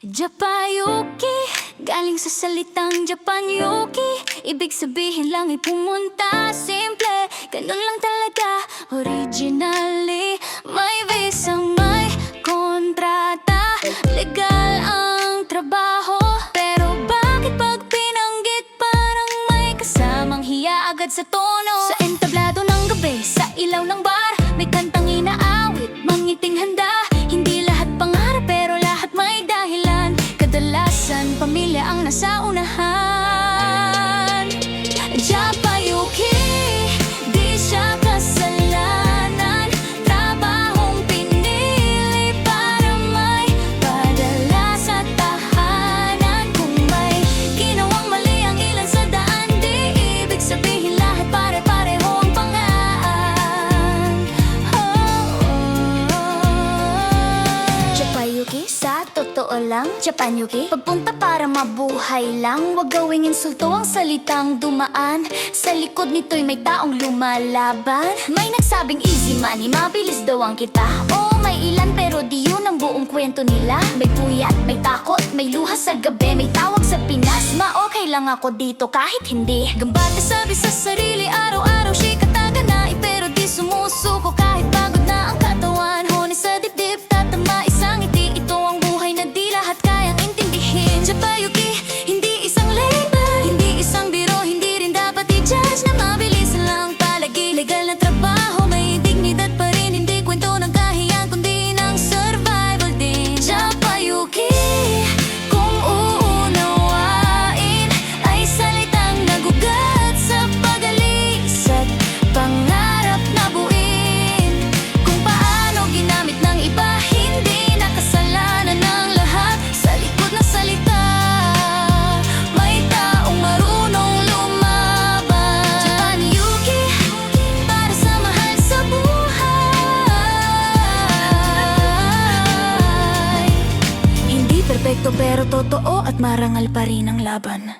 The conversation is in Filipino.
Japayuki, galing sa salitang Japanyuki. Ibig sabihin lang ay pumunta, simple, ganun lang talaga. Originally, may visa, may kontrata, legal ang trabaho. Pero bakit pag pinanggit parang may kasamang hiya agad sa tono? Sa entablado ng gabi, sa ilaw ng bar, may kantang inaawit, mangiting handa. Hindi lahat pangarap pero lahat may dahilan. Kadalasan pamilya ang nasa unahan. Japayuki, di siya kasalanan. Trabahong pinili para may padala sa tahanan. Kung may ginawang mali ang ilan sa daan, di ibig sabihin lahat pare-pareho ang pangaan. Japayuki, sa totoo lang, Japanyuki, pagpunta para mabuhay lang. Huwag gawing insulto ang salitang dumaan. Sa likod nito'y may taong lumalaban. May nagsabing easy money, mabilis daw ang kita. Oo, may ilan pero di yun ang buong kwento nila. May puyat, may takot, may luha sa gabi, may tawag sa Pinas. Ma-okay lang ako dito kahit hindi. Gambate sabi sa sarili, araw-araw siya kataganay. Pero di sumusuko kahit pagod na ang katawan. Honi sa dibdib, tatama isang ngiti. Ito ang buhay na di lahat kayang intindihin. Japayuki, hindi isang label, hindi isang biro, hindi rin dapat i-judge na mabilis lang palagi. Legal na trabaho, may dignidad pa rin, hindi kwento ng kahiyan kundi ng survival din. Japayuki, kung uunawain, ay salitang nagugat sa pagalis at pangarap na buuin. Kung paano ginamit ng iba, hindi nakasalanan ng lahat. Sa likod ng salita, may taong marunong lumaban. Japanyuki, para sa mahal sa buhay. Hindi perpekto pero totoo at marangal pa rin ang laban.